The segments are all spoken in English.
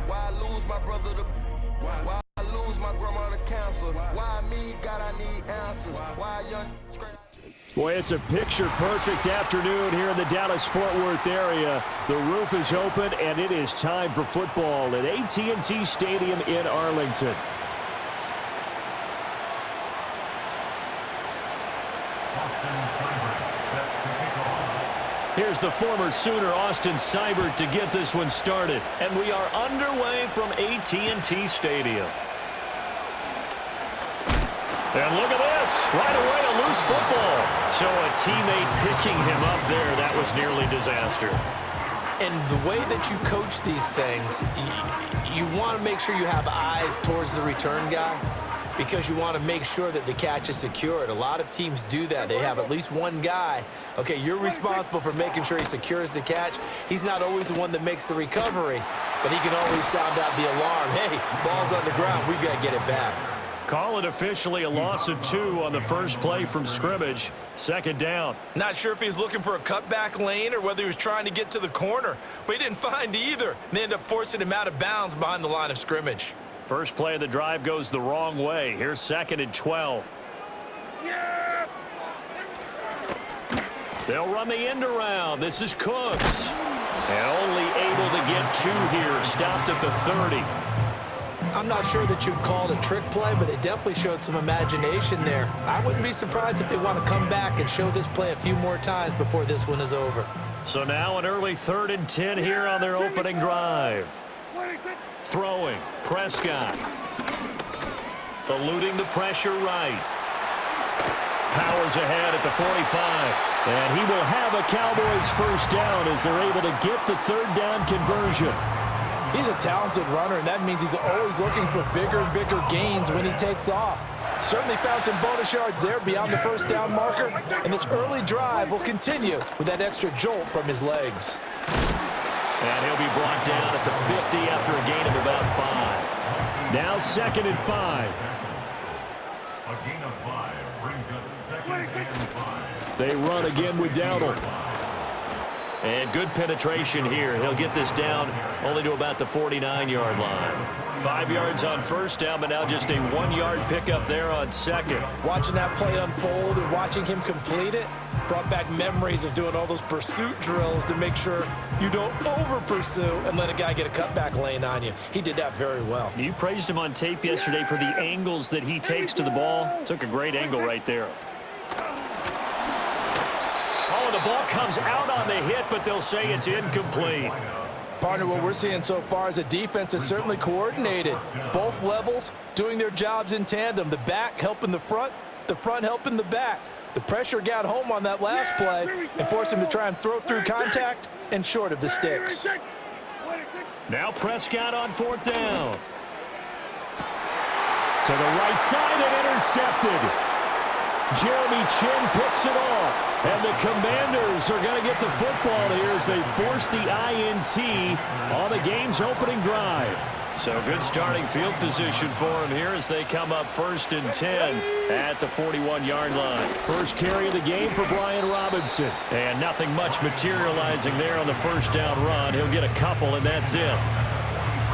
Why I lose my brother to why I lose my grandma to cancer? Why me, God, I need answers. Why young Boy, it's a picture-perfect afternoon here in the Dallas-Fort Worth area. The roof is open, and it is time for football at AT&T Stadium in Arlington. Here's the former Sooner, Austin Seibert, to get this one started. And we are underway from AT&T Stadium. And look at this. Right away, a loose football. So a teammate picking him up there, that was nearly disaster. And the way that you coach these things, you want to make sure you have eyes towards the return guy because you want to make sure that the catch is secured. A lot of teams do that. They have at least one guy. Okay, you're responsible for making sure he secures the catch. He's not always the one that makes the recovery, but he can always sound out the alarm. Hey, ball's on the ground. We've got to get it back. Call it officially a loss of 2 on the first play from scrimmage. Second down. Not sure if he was looking for a cutback lane or whether he was trying to get to the corner, but he didn't find either. And they ended up forcing him out of bounds behind the line of scrimmage. First play of the drive goes the wrong way. Here's 2nd and 12. They'll run the end around. This is Cooks. And only able to get 2 here. Stopped at the 30. I'm not sure that you'd call it a trick play, but they definitely showed some imagination there. I wouldn't be surprised if they want to come back and show this play a few more times before this one is over. So now an early 3rd and 10 here on their opening drive. Throwing, Prescott. Eluding the pressure right. Powers ahead at the 45. And he will have a Cowboys first down as they're able to get the 3rd down conversion. He's a talented runner, and that means he's always looking for bigger and bigger gains when he takes off. Certainly found some bonus yards there beyond the first down marker, and this early drive will continue with that extra jolt from his legs. And he'll be brought down at the 50 after a gain of about 5. Now 2nd and 5. A gain of 5 brings up 2nd and 5. They run again with Dowdle. And good penetration here. He'll get this down only to about the 49-yard line. 5 yards on first down, but now just a 1-yard pickup there on 2nd. Watching that play unfold and watching him complete it brought back memories of doing all those pursuit drills to make sure you don't over-pursue and let a guy get a cutback lane on you. He did that very well. You praised him on tape yesterday for the angles that he takes to the ball. Took a great angle right there. The ball comes out on the hit, but they'll say it's incomplete. Partner, what we're seeing so far is a defense that's certainly coordinated. Both levels doing their jobs in tandem. The back helping the front helping the back. The pressure got home on that last play and forced him to try and throw through contact and short of the sticks. Now Prescott on 4th down. To the right side and intercepted. Jeremy Chinn picks it off. And the Commanders are going to get the football here as they force the INT on the game's opening drive. So good starting field position for them here as they come up 1st and 10 at the 41-yard line. First carry of the game for Brian Robinson. And nothing much materializing there on the first down run. He'll get a couple, and that's it.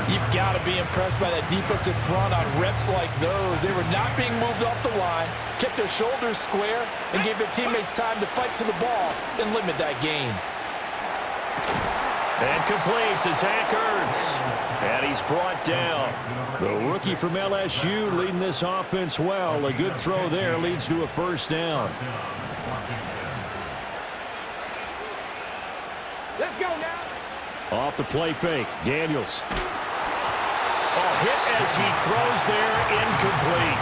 You've got to be impressed by that defensive front on reps like those. They were not being moved off the line, kept their shoulders square, and gave their teammates time to fight to the ball and limit that gain. And complete to Zach Ertz. And he's brought down. The rookie from LSU leading this offense well. A good throw there leads to a first down. Let's go now. Off the play fake, Daniels. Hit as he throws there, incomplete.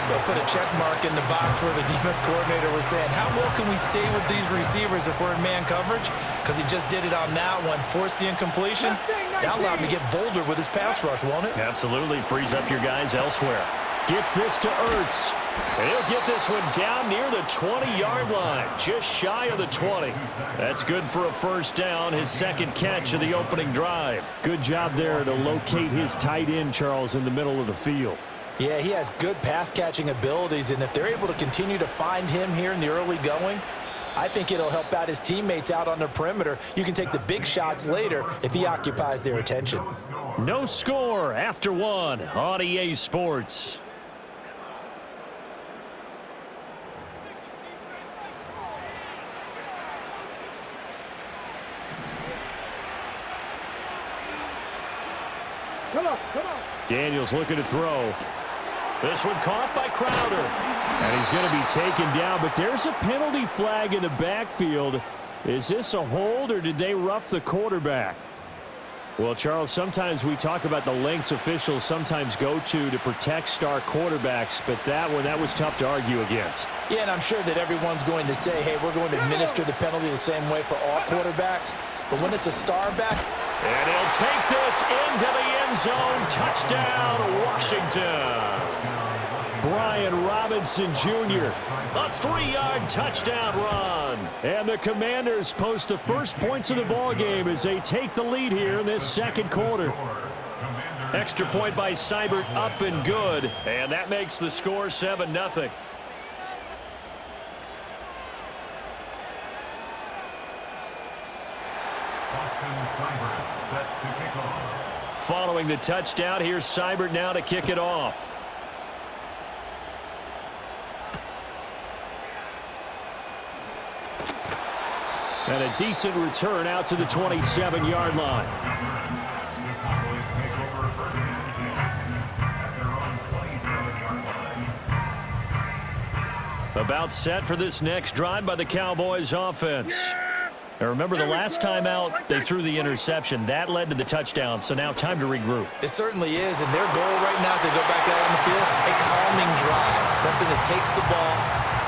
They'll put a check mark in the box where the defense coordinator was saying, how well can we stay with these receivers if we're in man coverage? Because he just did it on that one, forced the incompletion. That allowed him to get bolder with his pass rush, won't it? Absolutely, frees up your guys elsewhere. Gets this to Ertz. And he'll get this one down near the 20-yard line, just shy of the 20. That's good for a first down, his 2nd catch of the opening drive. Good job there to locate his tight end, Charles, in the middle of the field. Yeah, he has good pass-catching abilities, and if they're able to continue to find him here in the early going, I think it'll help out his teammates out on the perimeter. You can take the big shots later if he occupies their attention. No score after one on EA Sports. Daniels looking to throw. This one caught by Crowder. And he's going to be taken down, but there's a penalty flag in the backfield. Is this a hold, or did they rough the quarterback? Well, Charles, sometimes we talk about the lengths officials sometimes go to protect star quarterbacks, but that was tough to argue against. Yeah, and I'm sure that everyone's going to say, hey, we're going to administer the penalty the same way for all quarterbacks. But when it's a star back, and he'll take this into the end zone. Touchdown, Washington. Brian Robinson Jr., a 3-yard touchdown run. And the Commanders post the first points of the ball game as they take the lead here in this second quarter. Extra point by Seibert, up and good. And that makes the score 7-0. Following the touchdown, here's Seibert now to kick it off. And a decent return out to the 27-yard line. About set for this next drive by the Cowboys offense. And remember, the last time out, they threw the interception. That led to the touchdown, so now time to regroup. It certainly is, and their goal right now as they go back out on the field, a calming drive, something that takes the ball,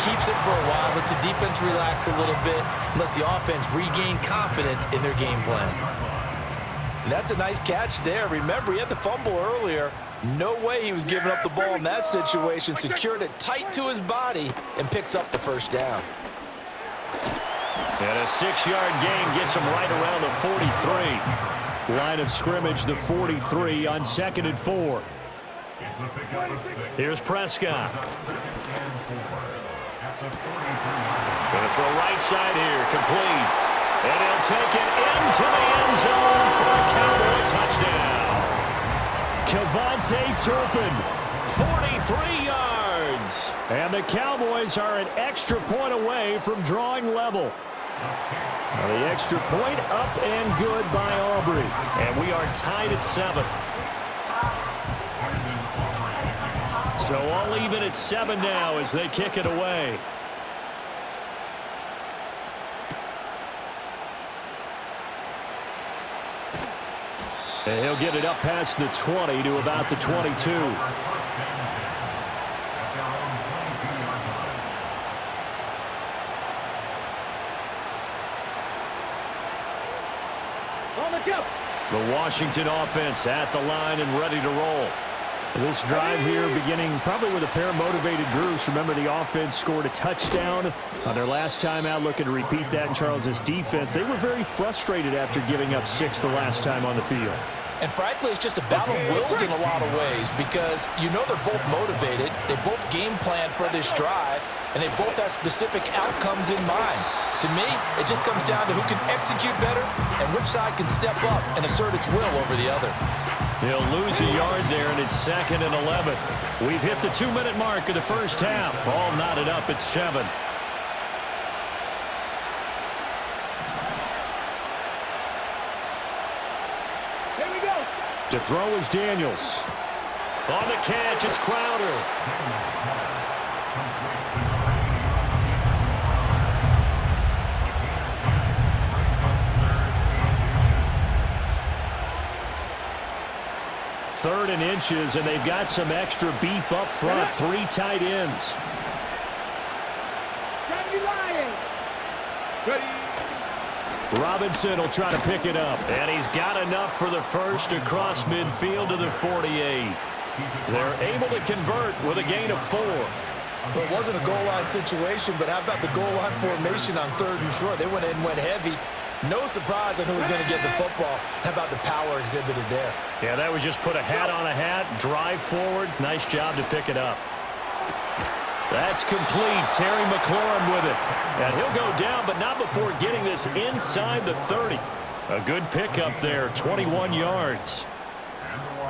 keeps it for a while, lets the defense relax a little bit, and lets the offense regain confidence in their game plan. and that's a nice catch there. Remember, he had the fumble earlier. No way he was giving up the ball in that situation. Secured it tight to his body and picks up the first down. And a 6-yard gain gets him right around the 43. Line of scrimmage, the 43 on 2nd and 4. Here's Prescott. Going to throw right side here, complete. And he'll take it into the end zone for a Cowboy touchdown. Kevontae Turpin, 43 yards. And the Cowboys are an extra point away from drawing level. Now the extra point up and good by Aubrey. And we are tied at 7. So all even at 7 now as they kick it away. And he'll get it up past the 20 to about the 22. The Washington offense at the line and ready to roll. This drive here beginning probably with a pair of motivated groups. Remember, the offense scored a touchdown on their last time out, looking to repeat that in Charles's defense. They were very frustrated after giving up 6 the last time on the field. And frankly, it's just a battle of wills in a lot of ways because you know they're both motivated. They both game plan for this drive, and they both have specific outcomes in mind. To me, it just comes down to who can execute better and which side can step up and assert its will over the other. He'll lose a yard there, and it's 2nd and 11. We've hit the 2-minute mark of the first half. All knotted up at 7. Here we go. To throw is Daniels. On the catch, it's Crowder. Third and inches, and they've got some extra beef up front. 3 tight ends. Robinson will try to pick it up, and he's got enough for the first across midfield to the 48. They're able to convert with a gain of 4. Well, it wasn't a goal line situation, but how about the goal line formation on 3rd and short? They went in and went heavy. No surprise on who was going to get the football. How about the power exhibited there? Yeah, that was just put a hat on a hat, drive forward. Nice job to pick it up. That's complete. Terry McLaurin with it. And he'll go down, but not before getting this inside the 30. A good pickup there, 21 yards.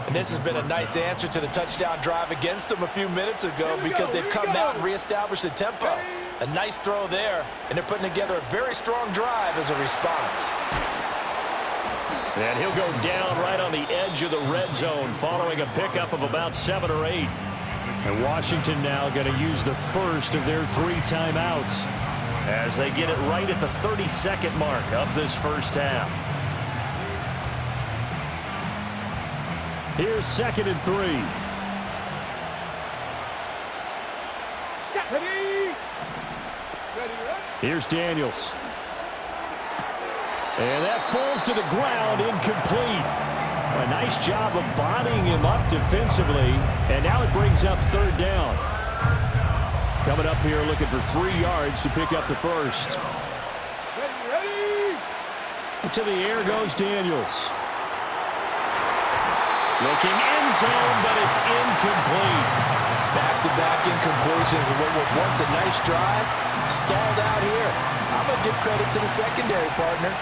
And this has been a nice answer to the touchdown drive against them a few minutes ago because they've come out and reestablished the tempo. A nice throw there, and they're putting together a very strong drive as a response. And he'll go down right on the edge of the red zone following a pickup of about 7 or 8. And Washington now going to use the first of their 3 timeouts as they get it right at the 30-second mark of this first half. Here's 2nd and 3. Here's Daniels. And that falls to the ground, incomplete. A nice job of bodying him up defensively, and now it brings up 3rd down. Coming up here looking for 3 yards to pick up the first. Ready. To the air goes Daniels. Looking end zone, but it's incomplete. Back-to-back incompletions of what was once a nice drive. Stalled out here. I'm going to give credit to the secondary partner.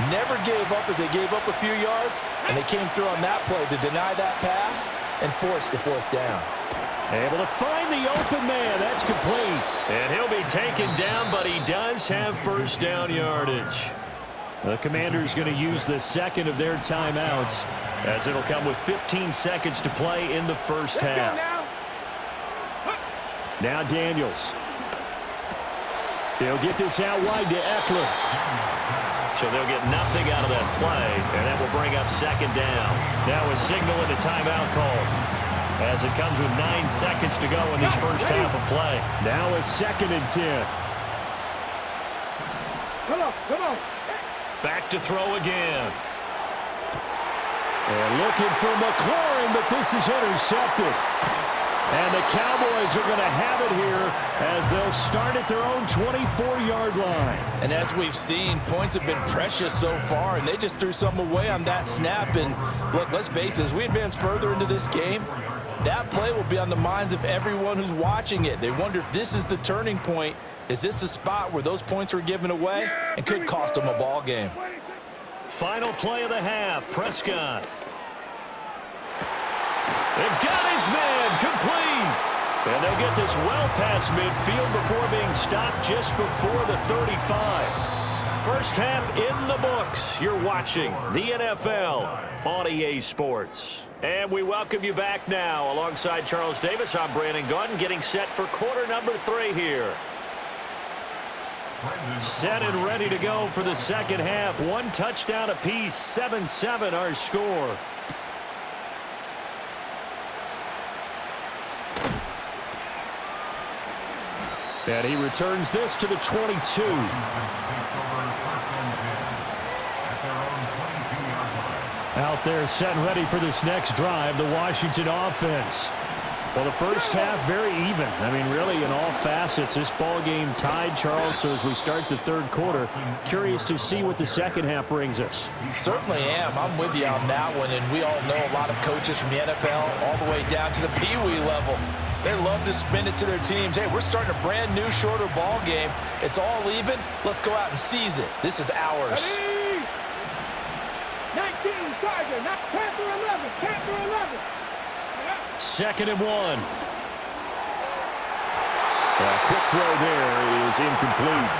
Never gave up as they gave up a few yards, and they came through on that play to deny that pass and force the 4th down. Able to find the open man. That's complete. And he'll be taken down, but he does have first down yardage. The Commanders going to use the 2nd of their timeouts as it'll come with 15 seconds to play in the first half. Now Daniels. He'll get this out wide to Eckler. So they'll get nothing out of that play, and that will bring up 2nd down. Now a signal and a timeout call as it comes with 9 seconds to go in this first half of play. Now a 2nd and 10. Come on. Back to throw again. And looking for McLaurin, but this is intercepted. And the Cowboys are going to have it here as they'll start at their own 24-yard line. And as we've seen, points have been precious so far, and they just threw something away on that snap. And look, let's face it, as we advance further into this game, that play will be on the minds of everyone who's watching it. They wonder if this is the turning point. Is this the spot where those points were given away and could cost them a ball game? Final play of the half, Prescott. They've got his man complete. And they'll get this well past midfield before being stopped just before the 35. First half in the books. You're watching the NFL on EA Sports. And we welcome you back now. Alongside Charles Davis, I'm Brandon Gaudin, getting set for quarter number 3 here. Set and ready to go for the second half. 1 touchdown apiece, 7-7 our score. And he returns this to the 22. Out there set and ready for this next drive, the Washington offense. Well, the first half, very even. I mean, really, in all facets, this ball game tied, Charles. So as we start the 3rd quarter, curious to see what the second half brings us. Certainly am. I'm with you on that one. And we all know a lot of coaches from the NFL all the way down to the Pee-wee level. They love to spin it to their teams. Hey, we're starting a brand new, shorter ball game. It's all even. Let's go out and seize it. This is ours. Ready. 19, Charger, not Panther 11, Panther 11. 2nd and 1. A quick throw there is incomplete.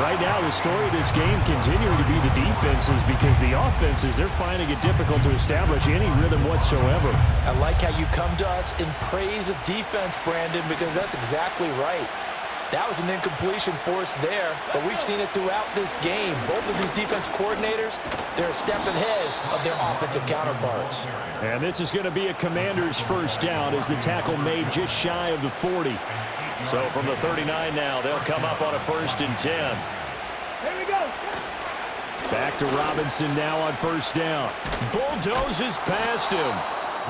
Right now, the story of this game continuing to be the defenses because the offenses, they're finding it difficult to establish any rhythm whatsoever. I like how you come to us in praise of defense, Brandon, because that's exactly right. That was an incompletion force there, but we've seen it throughout this game. Both of these defense coordinators, they're a step ahead of their offensive counterparts. And this is going to be a Commander's first down as the tackle made just shy of the 40. So from the 39 now, they'll come up on a 1st and 10. Here we go. Back to Robinson now on 1st down. Bulldozes past him.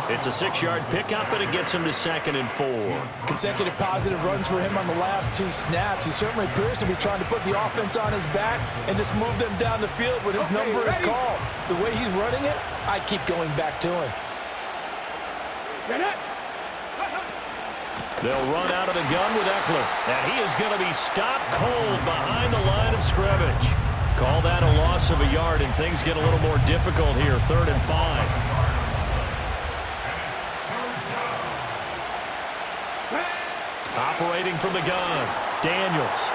It's a 6-yard pickup, and it gets him to 2nd and 4. Consecutive positive runs for him on the last 2 snaps. He certainly appears to be trying to put the offense on his back and just move them down the field when his number is called. The way he's running it, I keep going back to him. They'll run out of the gun with Eckler. And he is going to be stopped cold behind the line of scrimmage. Call that a loss of a yard, and things get a little more difficult here. 3rd and 5. Operating from the gun, Daniels.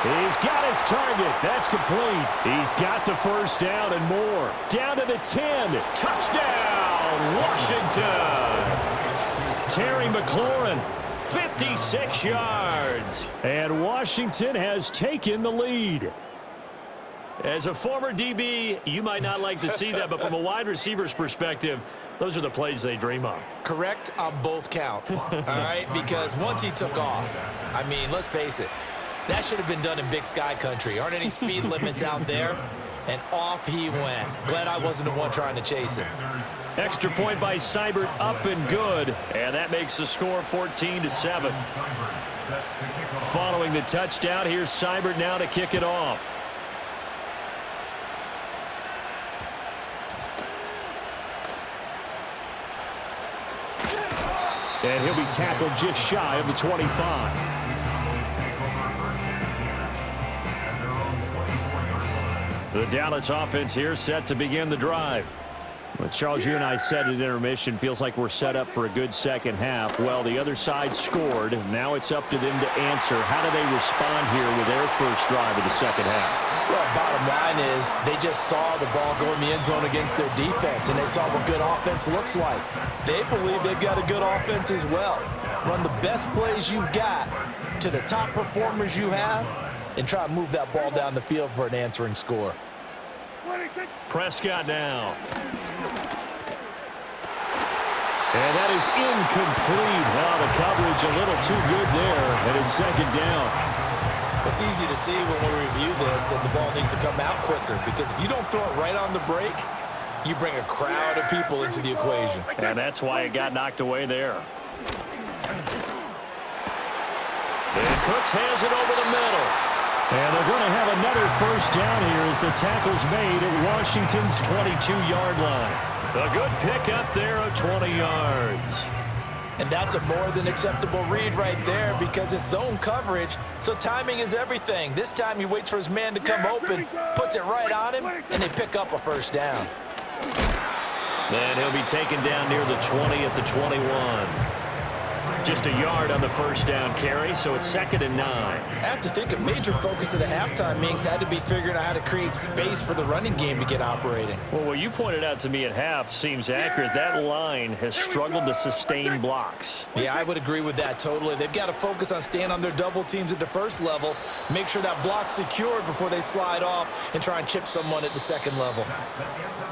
He's got his target. That's complete. He's got the first down and more. Down to the 10. Touchdown, Washington. Terry McLaurin, 56 yards. And Washington has taken the lead. As a former DB, you might not like to see that, but from a wide receiver's perspective, those are the plays they dream of. Correct on both counts, all right? Because once he took off, I mean, let's face it, that should have been done in Big Sky country. Aren't any speed limits out there? And off he went. Glad I wasn't the one trying to chase him. Extra point by Seibert, up and good. And that makes the score 14-7. Following the touchdown, here's Seibert now to kick it off. And he'll be tackled just shy of the 25. The Dallas offense here set to begin the drive. Well, Charles, you and I said at intermission, feels like we're set up for a good second half. Well, the other side scored. Now it's up to them to answer. How do they respond here with their first drive of the second half? Well, bottom line is they just saw the ball go in the end zone against their defense, and they saw what good offense looks like. They believe they've got a good offense as well. Run the best plays you've got to the top performers you have, and try to move that ball down the field for an answering score. Prescott now. And that is incomplete. Well, the coverage a little too good there, and it's second down. It's easy to see when we review this that the ball needs to come out quicker, because if you don't throw it right on the break, you bring a crowd of people into the equation. And that's why it got knocked away there. And Cooks has it over the middle. And they're going to have another first down here as the tackle's made at Washington's 22-yard line. A good pickup there of 20 yards. And that's a more than acceptable read right there because it's zone coverage, so timing is everything. This time he waits for his man to come open, puts it right on him, and they pick up a first down. And he'll be taken down near the 20 at the 21. Just a yard on the first down carry, so it's 2nd and 9. I have to think a major focus of the halftime meetings had to be figuring out how to create space for the running game to get operating. Well, what you pointed out to me at half seems accurate. That line has struggled to sustain blocks. Yeah, I would agree with that totally. They've got to focus on staying on their double teams at the first level, make sure that block's secured before they slide off and try and chip someone at the second level.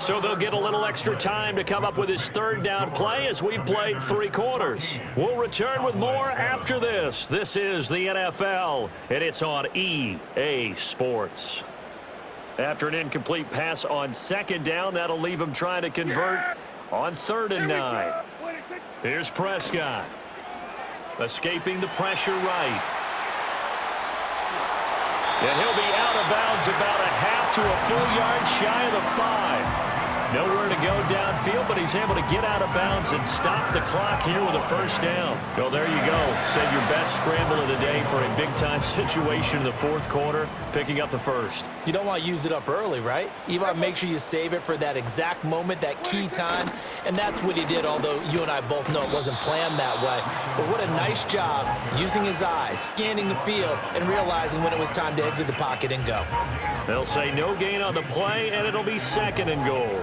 So they'll get a little extra time to come up with his 3rd down play as we've played 3 quarters. We'll return with more after this. This is the NFL, and it's on EA Sports. After an incomplete pass on 2nd down, that'll leave him trying to convert on 3rd and 9. Here's Prescott. Escaping the pressure right. And he'll be out of bounds about a half to a full yard shy of the 5. Nowhere to go downfield, but he's able to get out of bounds and stop the clock here with a first down. Well, there you go. Save your best scramble of the day for a big-time situation in the 4th quarter, picking up the first. You don't want to use it up early, right? You want to make sure you save it for that exact moment, that key time, and that's what he did, although you and I both know it wasn't planned that way. But what a nice job using his eyes, scanning the field, and realizing when it was time to exit the pocket and go. They'll say no gain on the play, and it'll be 2nd and goal.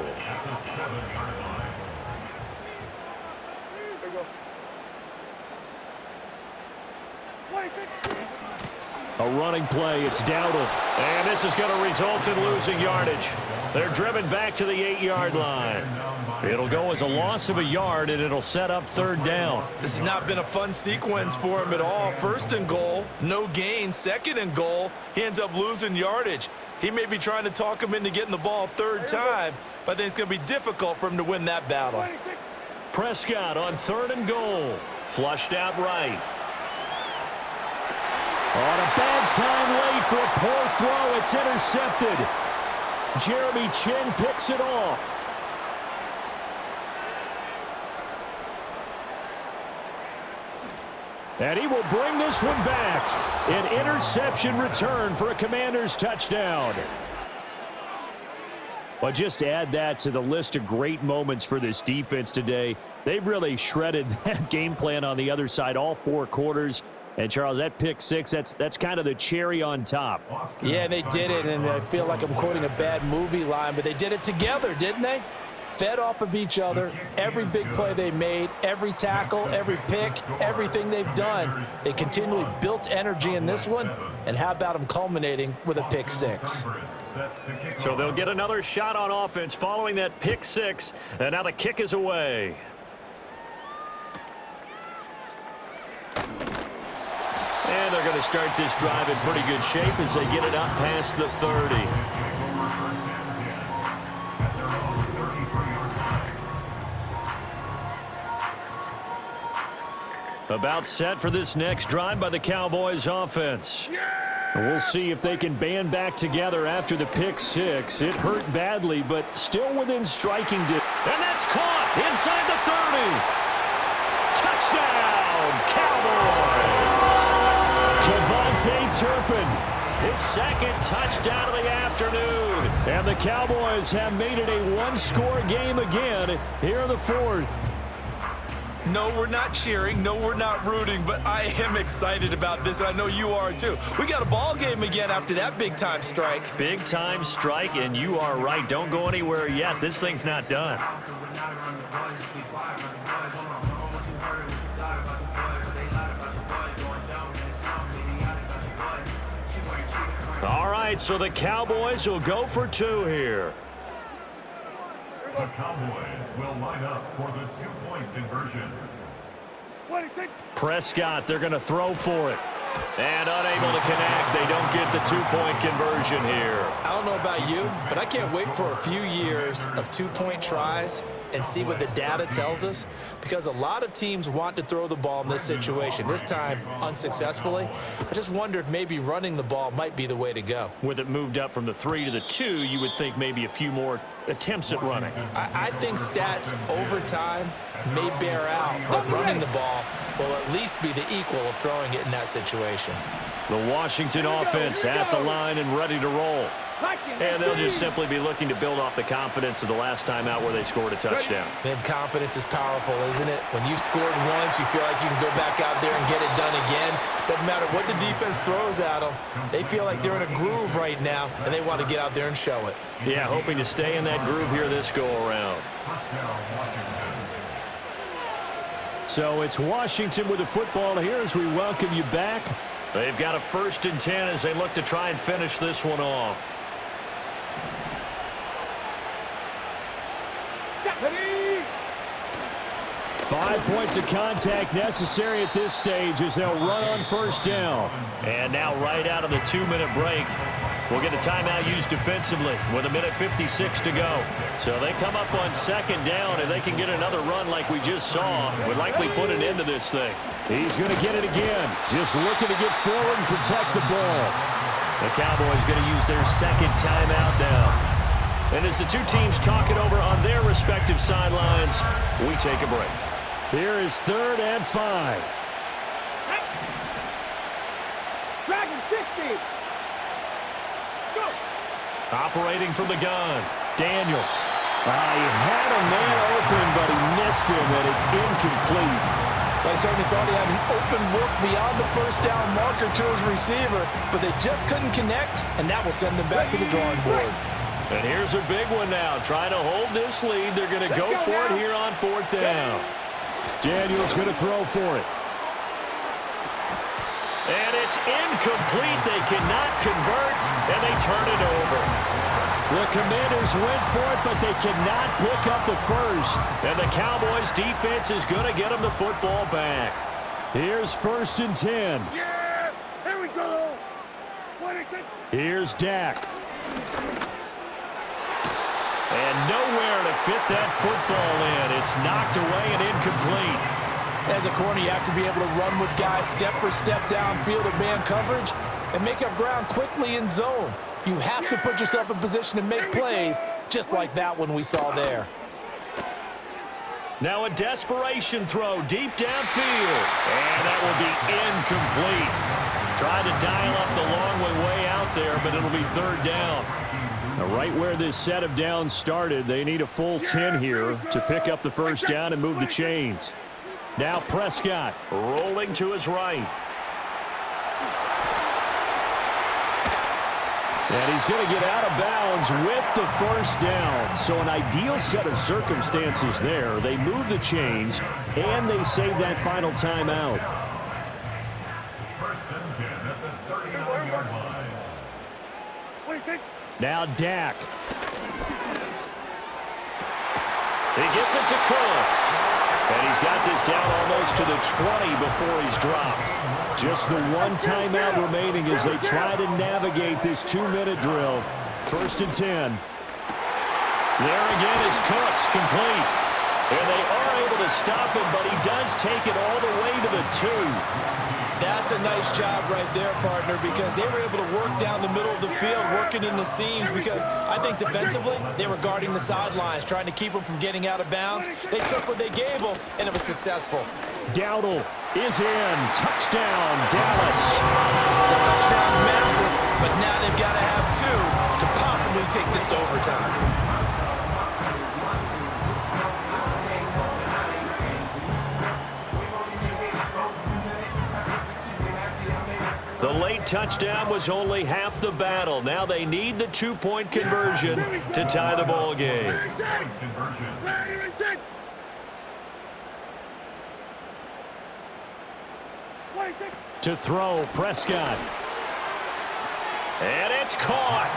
A running play, it's Dowdle. And this is going to result in losing yardage. They're driven back to the 8-yard line. It'll go as a loss of a yard, and it'll set up 3rd down. This has not been a fun sequence for him at all. 1st and goal, no gain. 2nd and goal, he ends up losing yardage. He may be trying to talk him into getting the ball 3rd time, but I think it's going to be difficult for him to win that battle. Prescott on 3rd and goal. Flushed out right. On a bad time late for a poor throw. It's intercepted. Jeremy Chinn picks it off. And he will bring this one back. An interception return for a Commanders touchdown. But just to add that to the list of great moments for this defense today, they've really shredded that game plan on the other side all 4 quarters. And, Charles, that pick 6, that's kind of the cherry on top. Yeah, they did it, and I feel like I'm quoting a bad movie line, but they did it together, didn't they? Fed off of each other, every big play they made, every tackle, every pick, everything they've done. They continually built energy in this one, and how about them culminating with a pick 6? So they'll get another shot on offense following that pick 6, and now the kick is away. And they're going to start this drive in pretty good shape as they get it up past the 30. About set for this next drive by the Cowboys offense. And we'll see if they can band back together after the pick 6. It hurt badly, but still within striking distance. And that's caught inside the 30. Touchdown, Cowboys! Kevontae Turpin, his second touchdown of the afternoon. And the Cowboys have made it a one-score game again here in the 4th. No, we're not cheering. No, we're not rooting, but I am excited about this, and I know you are too. We got a ball game again after that big-time strike. Big-time strike, and you are right. Don't go anywhere yet. This thing's not done. All right, so the Cowboys will go for 2 here. The Cowboys will line up for the 2-point conversion. Prescott, they're going to throw for it. And unable to connect. They don't get the 2-point conversion here. I don't know about you, but I can't wait for a few years of 2-point tries and see what the data tells us, because a lot of teams want to throw the ball in this situation, this time unsuccessfully. I just wonder if maybe running the ball might be the way to go. With it moved up from the 3 to the 2, you would think maybe a few more attempts at running. I think stats over time may bear out that running the ball will at least be the equal of throwing it in that situation. The Washington offense at the line and ready to roll. And they'll just simply be looking to build off the confidence of the last time out where they scored a touchdown. Man, confidence is powerful, isn't it? When you've scored once, you feel like you can go back out there and get it done again. Doesn't matter what the defense throws at them. They feel like they're in a groove right now, and they want to get out there and show it. Yeah, hoping to stay in that groove here this go-around. So it's Washington with the football here as we welcome you back. They've got a 1st and 10 as they look to try and finish this one off. 5 points of contact necessary at this stage as they'll run on 1st down. And now right out of the 2-minute break, we'll get a timeout used defensively with 1:56 to go. So they come up on 2nd down, and they can get another run like we just saw. Would likely put an end to this thing. He's going to get it again. Just looking to get forward and protect the ball. The Cowboys going to use their 2nd timeout now. And as the 2 teams talk it over on their respective sidelines, we take a break. Here is 3rd and 5. Dragon 60. Go. Operating from the gun, Daniels. He had a man open, but he missed him, and it's incomplete. I certainly thought he had an open look beyond the 1st down marker to his receiver, but they just couldn't connect, and that will send them back to the drawing board. And here's a big one now. Trying to hold this lead. They're going to go for it here on 4th down. Daniels going to throw for it. And it's incomplete. They cannot convert, and they turn it over. The Commanders went for it, but they cannot pick up the 1st. And the Cowboys defense is going to get them the football back. Here's 1st and 10. Yeah, here we go. Here's Dak. And nowhere to fit that football in. It's knocked away and incomplete. As a corner, you have to be able to run with guys step for step downfield of man coverage and make up ground quickly in zone. You have to put yourself in position to make plays, just like that one we saw there. Now a desperation throw deep downfield. And that will be incomplete. Tried to dial up the long way out there, but it'll be third down. Now right where this set of downs started, they need a full 10 here to pick up the first down and move the chains. Now Prescott rolling to his right. And he's going to get out of bounds with the first down. So an ideal set of circumstances there. They move the chains, and they save that final timeout. First and 10 at the 39-yard line. Now Dak. He gets it to Cooks. And he's got this down almost to the 20 before he's dropped. Just the one timeout remaining as they try to navigate this 2-minute drill. First and 10. There again is Cooks, complete. And they are able to stop him, but he does take it all the way to the 2. That's a nice job right there, partner, because they were able to work down the middle of the field, working in the seams, because I think defensively they were guarding the sidelines, trying to keep them from getting out of bounds. They took what they gave them, and it was successful. Dowdle is in. Touchdown, Dallas. The touchdown's massive, but now they've got to have 2 to possibly take this to overtime. The late touchdown was only half the battle. Now they need the 2-point conversion to tie the ball game. To throw, Prescott. And it's caught.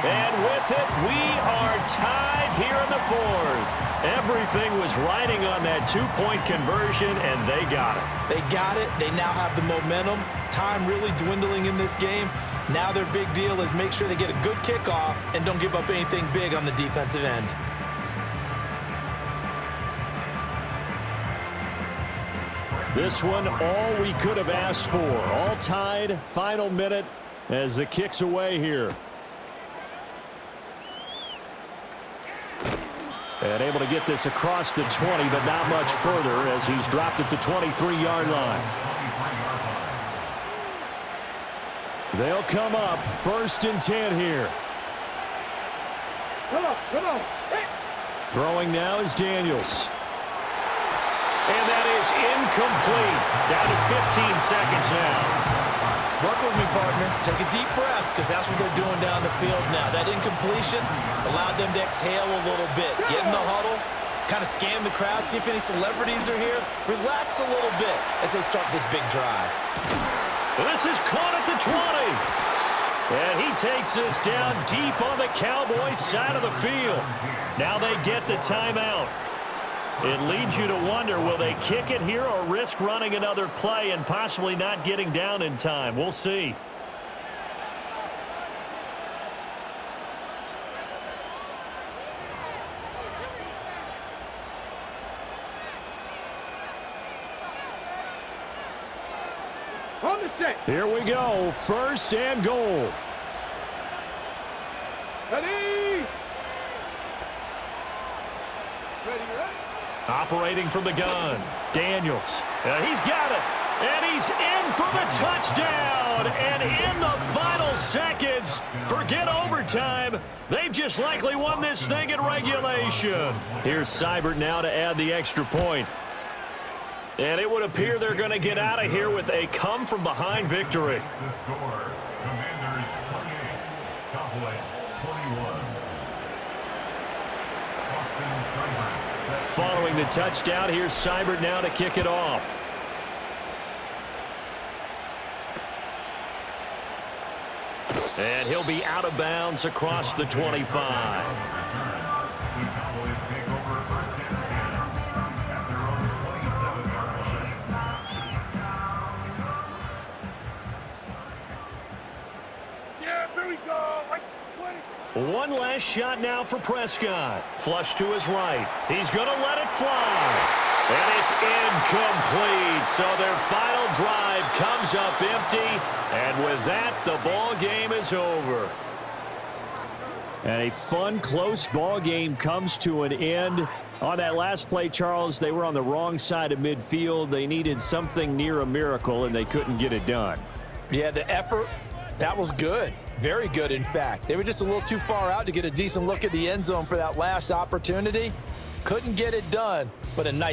And with it, we are tied here in the 4th. Everything was riding on that 2-point conversion, and they got it. They got it. They now have the momentum. Time really dwindling in this game. Now their big deal is make sure they get a good kickoff and don't give up anything big on the defensive end. This one, all we could have asked for. All tied, final minute as the kick's away here. And able to get this across the 20, but not much further as he's dropped it to 23-yard line. They'll come up first and 10 here. Come on. Hey. Throwing now is Daniels. And that is incomplete. Down to 15 seconds now. Work with me, partner. Take a deep breath, because that's what they're doing down the field now. That incompletion allowed them to exhale a little bit. Get in the huddle, kind of scan the crowd, see if any celebrities are here. Relax a little bit as they start this big drive. This is caught at the 20. And he takes this down deep on the Cowboys side of the field. Now they get the timeout. It leads you to wonder, will they kick it here or risk running another play and possibly not getting down in time? We'll see. On the set. Here we go. First and goal. Ready? Operating from the gun. Daniels. He's got it. And he's in for the touchdown. And in the final seconds, forget overtime. They've just likely won this thing in regulation. Here's Seibert now to add the extra point. And it would appear they're going to get out of here with a come-from-behind victory. The score, Commanders 28, Cowboys 21. Following the touchdown, here's Seibert now to kick it off. And he'll be out of bounds across the 25. The Cowboys take over first and 10 at their own 27-yard line. Yeah, here we go. One last shot now for Prescott. Flush to his right. He's going to let it fly. And it's incomplete. So their final drive comes up empty. And with that, the ball game is over. And a fun, close ball game comes to an end. On that last play, Charles, they were on the wrong side of midfield. They needed something near a miracle, and they couldn't get it done. Yeah, the effort, that was good. Very good, in fact. They were just a little too far out to get a decent look at the end zone for that last opportunity. Couldn't get it done, but a nice